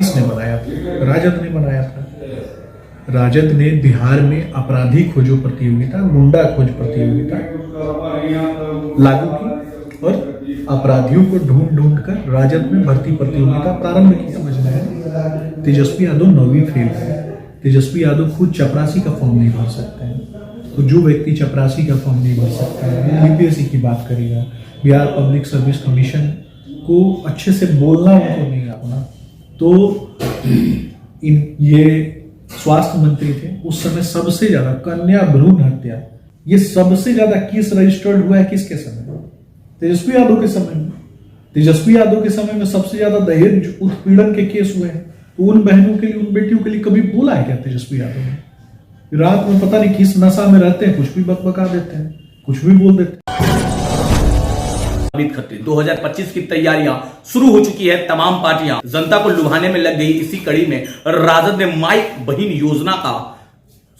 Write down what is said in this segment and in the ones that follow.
किसने बनाया था? राजद ने बनाया था। राजद ने बिहार में अपराधी खोजो प्रतियोगिता, गुंडा खोज प्रतियोगिता लागू की और अपराधियों को ढूंढ ढूंढ कर राजद में भर्ती प्रतियोगिता प्रारंभ की। समझना है, तेजस्वी यादव 9वीं फेल है। तेजस्वी यादव खुद चपरासी का फॉर्म नहीं भर सकते हैं, तो जो व्यक्ति चपरासी का फॉर्म नहीं भर सकता है यूपीएससी की बात करेगा। बिहार पब्लिक सर्विस कमीशन को अच्छे से बोलना उनको नहीं आता। तो ये स्वास्थ्य मंत्री थे उस समय, सबसे ज्यादा कन्या भ्रूण हत्या, ये सबसे ज्यादा केस रजिस्टर्ड हुआ है किसके समय? तेजस्वी यादव के समय में। तेजस्वी यादव के समय में सबसे ज्यादा दहेज उत्पीड़न के केस हुए हैं। तो उन बहनों के लिए, उन बेटियों के लिए कभी बोला है क्या तेजस्वी यादव ने? रात में पता नहीं किस नशा में रहते हैं, कुछ भी बकबका देते हैं, कुछ भी बोल देते हैं। 2025 की तैयारियां शुरू हो चुकी है। तमाम पार्टियां जनता को लुभाने में लग गई। इसी कड़ी में राजद ने माई बहन योजना का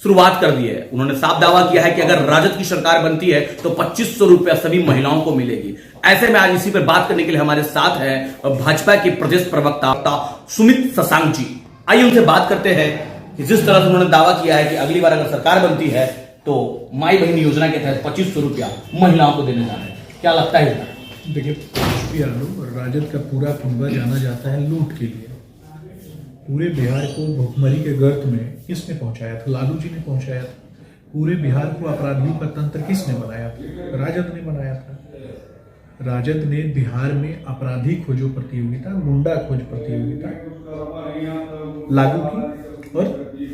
शुरुआत कर दी है। उन्होंने साफ दावा किया है कि अगर राजद की सरकार बनती है तो 2500 रुपया सभी महिलाओं को मिलेगी। ऐसे में आज इसी पर बात करने के लिए हमारे साथ है भाजपा के प्रदेश प्रवक्ता सुमित शशांक जी। आइए उनसे बात करते हैं कि जिस तरह से उन्होंने दावा किया है कि अगली बार अगर सरकार बनती है तो माई बहन योजना के तहत 2500 रुपया महिलाओं को देने जा रहे हैं, क्या लगता है? देखिए, तेजस्वी यादव और राजद का पूरा कुंबा जाना जाता है लूट के लिए। पूरे बिहार को भुखमरी के गर्त में किसने पहुंचाया था? लालू जी ने पहुंचाया था। पूरे बिहार को अपराधियों का तंत्र किसने बनाया था? राजद ने बनाया था। राजद ने बिहार में अपराधी खोजो प्रतियोगिता, गुंडा खोज प्रतियोगिता लागू की और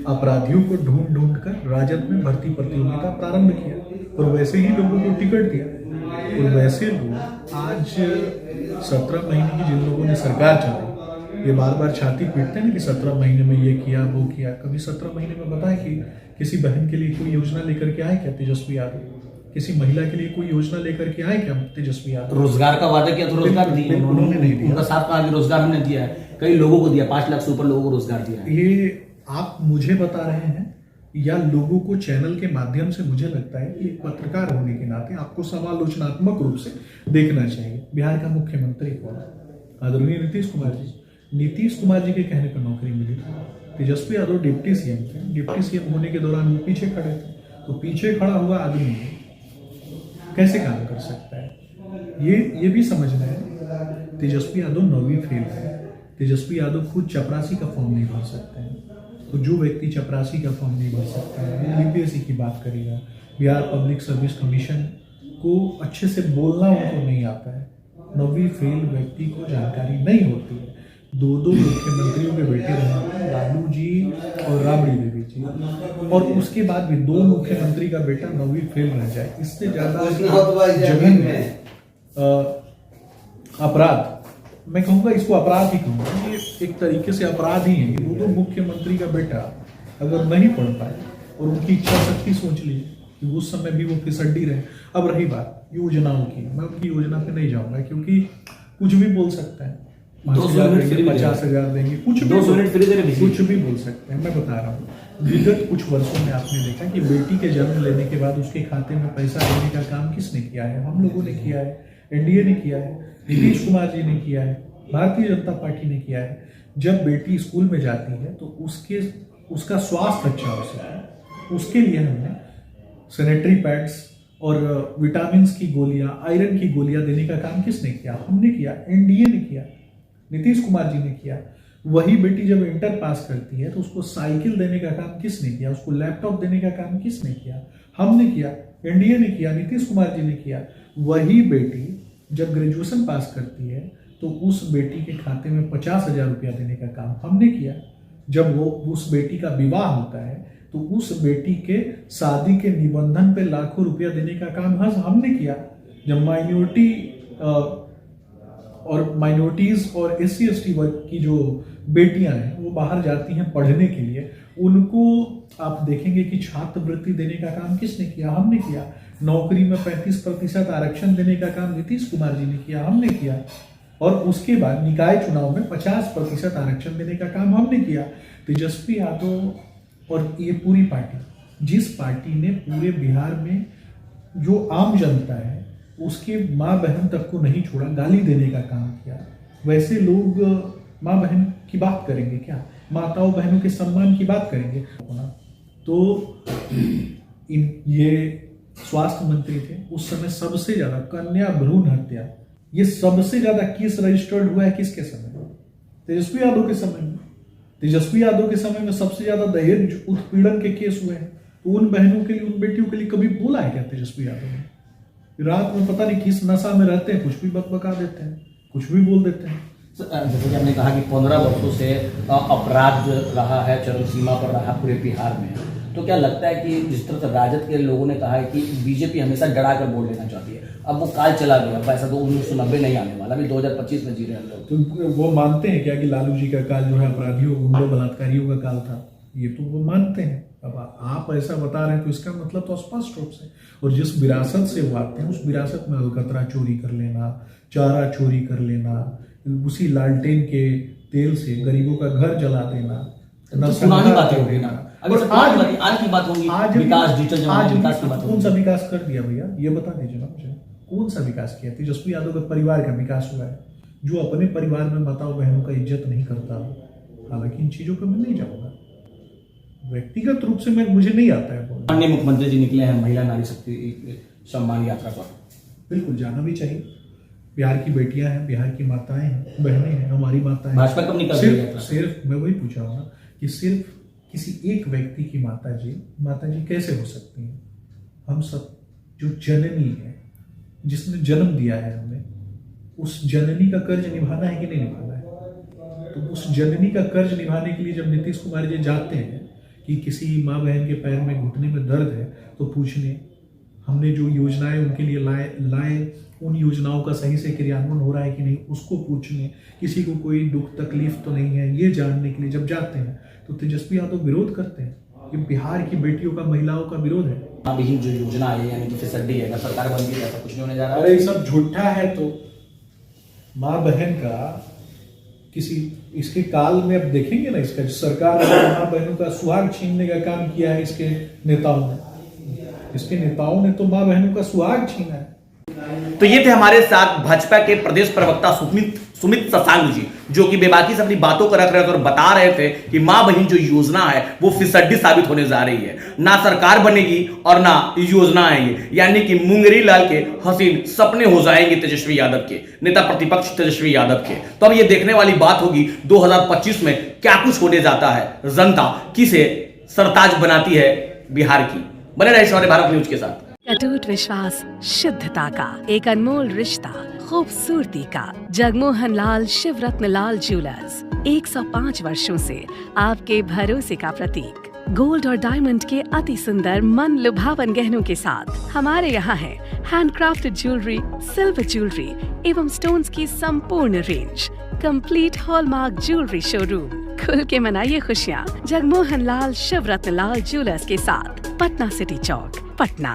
अपराधियों को ढूंढ ढूंढ कर राजद में भर्ती प्रतियोगिता प्रारंभ किया और वैसे ही लोगों को टिकट दिया। और वैसे लोग आज 17 महीने की जिन लोगों ने सरकार चलाई, ये बार बार छाती पीटते हैं कि 17 महीने में ये किया वो किया। कभी 17 महीने में बताएं कि किसी बहन के लिए कोई योजना लेकर के आए क्या तेजस्वी यादव? किसी महिला के लिए कोई योजना लेकर के आए क्या तेजस्वी यादव? रोजगार का वादा किया तो रोजगार दिया उन्होंने नहीं दिया। उनका साफ कहा कि रोजगार हमने दिया है, कई लोगों को दिया, 5 लाख से ऊपर लोगों को रोजगार दिया है। ये आप मुझे बता रहे हैं या लोगों को चैनल के माध्यम से? मुझे लगता है कि एक पत्रकार होने के नाते आपको समालोचनात्मक रूप से देखना चाहिए। बिहार का मुख्यमंत्री कौन है? आदरणीय नीतीश कुमार जी। नीतीश कुमार जी के कहने पर नौकरी मिली थी। तेजस्वी यादव डिप्टी सीएम थे। डिप्टी सीएम होने के दौरान वो पीछे खड़े थे, तो पीछे खड़ा हुआ आदमी कैसे काम कर सकता है? ये भी समझना है। तेजस्वी यादव 9वीं फेल है। तेजस्वी यादव खुद चपरासी का फॉर्म नहीं भर सकते हैं, तो जो व्यक्ति चपरासी का फॉर्म नहीं भर सकता है यूपीएससी की बात करेगा। बिहार पब्लिक सर्विस कमीशन को अच्छे से बोलना उनको नहीं आता है। 9वीं फेल व्यक्ति को जानकारी नहीं होती है। 2 मुख्यमंत्रियों के बेटे रहे, लालू जी और राबड़ी देवी जी, और उसके बाद भी 2 मुख्यमंत्री का बेटा 9वीं फेल रह जाए, इससे ज्यादा जघन्य अपराध, मैं कहूँगा इसको अपराध ही कहूँगा, ये एक तरीके से अपराध ही है। 2 मुख्यमंत्री का बेटा अगर नहीं पढ़ पाए और उनकी इच्छा शक्ति सोच लीजिए कि उस समय भी वो फिसड्डी रहे। अब रही बात योजनाओं की, मैं उनकी योजना पे नहीं जाऊंगा क्योंकि कुछ भी बोल सकते हैं। 50,000 देंगे, कुछ भी बोल सकते हैं। मैं बता रहा हूँ, विगत कुछ वर्षों में आपने देखा कि बेटी के जन्म लेने के बाद उसके खाते में पैसा देने का काम किसने किया है? हम लोगों ने किया है, एनडीए ने किया है, नीतीश कुमार जी ने किया है, भारतीय जनता पार्टी ने किया है। जब बेटी स्कूल में जाती है तो उसका स्वास्थ्य अच्छा हो सके, उसके लिए हमने सैनिटरी पैड्स और विटामिन की गोलियां, आयरन की गोलियां देने का काम किसने किया? हमने किया, एनडीए ने किया, नीतीश कुमार जी ने किया। वही बेटी जब इंटर पास करती है तो उसको साइकिल देने का काम किसने किया? उसको लैपटॉप देने का काम किसने किया? हमने किया, एनडीए ने किया, नीतीश कुमार जी ने किया। वही बेटी जब ग्रेजुएशन पास करती है तो उस बेटी के खाते में 50,000 रुपया देने का काम हमने किया। जब वो उस बेटी का विवाह होता है तो उस बेटी के शादी के निबंधन पे लाखों रुपया देने का काम हमने किया। जब माइनॉरिटीज और SC/ST वर्ग की जो बेटियां हैं वो बाहर जाती हैं पढ़ने के लिए, उनको आप देखेंगे कि छात्रवृत्ति देने का काम किसने किया? हमने किया। नौकरी में 35% आरक्षण देने का काम नीतीश कुमार जी ने किया, हमने किया। और उसके बाद निकाय चुनाव में 50% आरक्षण देने का काम हमने किया। तेजस्वी यादव और ये पूरी पार्टी, जिस पार्टी ने पूरे बिहार में जो आम जनता है उसके माँ बहन तक को नहीं छोड़ा, गाली देने का काम किया, वैसे लोग माँ बहन की बात करेंगे क्या? माताओं बहनों के सम्मान की बात करेंगे? तो ये स्वास्थ्य मंत्री थे उस समय, सबसे ज्यादा कन्या भ्रूण हत्या ये सबसे ज्यादा केस रजिस्टर्ड हुआ है किसके समय? तेजस्वी यादव के समय में। तेजस्वी यादव के समय में सबसे ज्यादा दहेज उत्पीड़न के केस हुए हैं। तो उन बहनों के लिए, उन बेटियों के लिए कभी बोला है क्या तेजस्वी यादव ने? रात में पता नहीं किस नशा में रहते हैं, कुछ भी बकबका देते हैं, कुछ भी बोल देते हैं। जैसे कि आपने कहा कि 15 वर्षों से अपराध रहा है, चरम सीमा पर रहा पूरे बिहार में, तो क्या लगता है कि जिस तरह से राजद के लोगों ने कहा है कि बीजेपी हमेशा डरा कर वोट लेना चाहती है, अब वो काल चला गया, पैसा तो 1990 नहीं आने वाला, अभी 2025 में जी रहे हैं लोग। तो वो मानते हैं क्या कि लालू जी का काल जो है अपराधियों, गुंडों, बलात्कारियों का काल था? ये तो वो मानते हैं। अब आप ऐसा बता रहे हैं तो इसका मतलब तो स्पष्ट रूप से, और जिस विरासत से वो आते हैं उस विरासत में अलकतरा चोरी कर लेना, चारा चोरी कर लेना, उसी लालटेन के तेल से गरीबों का घर जला देना, पुरानी बातें हो गई ना। अगर आज की बात होगी, विकास, डिजिटल जमाना, विकास की बात कौन सा विकास कर दिया भैया? ये बता दीजिए ना मुझे, कौन सा विकास किया? तेजस्वी यादव के परिवार का विकास हुआ है, जो अपने परिवार में माताओं बहनों का इज्जत नहीं करता। हालांकि इन चीजों पर मैं नहीं जाऊंगा, व्यक्तिगत रूप से मुझे नहीं आता है। माननीय मुख्यमंत्री जी निकले हैं महिला नारी शक्ति सम्मान यात्रा पर, बिल्कुल जाना भी चाहिए। बिहार की बेटियां हैं, बिहार की माताएं हैं, बहनें हैं, हमारी माताएं। भाजपा कब निकल रही है? सिर्फ मैं वही पूछा हूं ना कि सिर्फ किसी एक व्यक्ति की माता जी कैसे हो सकती हैं? हम सब जो जननी है, जिसने जन्म दिया है हमें, उस जननी का कर्ज निभाना है कि नहीं निभाना है? तो उस जननी का कर्ज निभाने के लिए जब नीतीश कुमार जी जाते हैं कि किसी माँ बहन के पैर में, घुटने में दर्द है, तो पूछने हमने जो योजनाएं उनके लिए लाए उन योजनाओं का सही से क्रियान्वयन हो रहा है कि नहीं, उसको पूछने, किसी को कोई दुख तकलीफ तो नहीं है, ये जानने के लिए जब जाते हैं तो तेजस्वी यादव विरोध करते हैं। ये बिहार की बेटियों का, महिलाओं का विरोध है। अभी जो योजना आई यानी कि फिसड्डी है, सरकार बन गई, ऐसा कुछ नहीं होने जा रहा। अरे ये सब झूठा है। तो माँ बहन का किसी इसके काल में अब देखेंगे ना, इसका सरकार ने माँ बहनों का सुहाग छीनने का काम किया है। इसके नेताओं ने तो माँ बहनों का सुहाग छीना है। तो ये थे हमारे साथ भाजपा के प्रदेश प्रवक्ता सुमित शशांक जी, जो कि बेबाकी से अपनी बातों को रख रहे थे और बता रहे थे कि मां बहन जो योजना है वो फिसड्डी साबित होने जा रही है। ना सरकार बनेगी और ना योजना आएंगे, यानी कि मुंगेरी लाल के हसीन सपने हो जाएंगे तेजस्वी यादव के, नेता प्रतिपक्ष तेजस्वी यादव के। तो अब ये देखने वाली बात होगी 2025 में क्या कुछ होने जाता है, जनता किसे सरताज बनाती है बिहार की। बने रहे शौर्य भारत न्यूज के साथ। अटूट विश्वास, शुद्धता का एक अनमोल रिश्ता, खूबसूरती का। जगमोहन लाल शिवरत्न लाल ज्वेलर्स 105 वर्षों से आपके भरोसे का प्रतीक। गोल्ड और डायमंड के अति सुंदर मन लुभावन गहनों के साथ हमारे यहाँ है हैंडक्राफ्टेड ज्वेलरी, सिल्वर ज्वेलरी एवं स्टोन्स की संपूर्ण range. Complete hallmark jewellery showroom. खुल के मनाइए खुशियाँ जगमोहन लाल शिवरत्न लाल ज्वेलर्स के साथ, पटना सिटी चौक, पटना।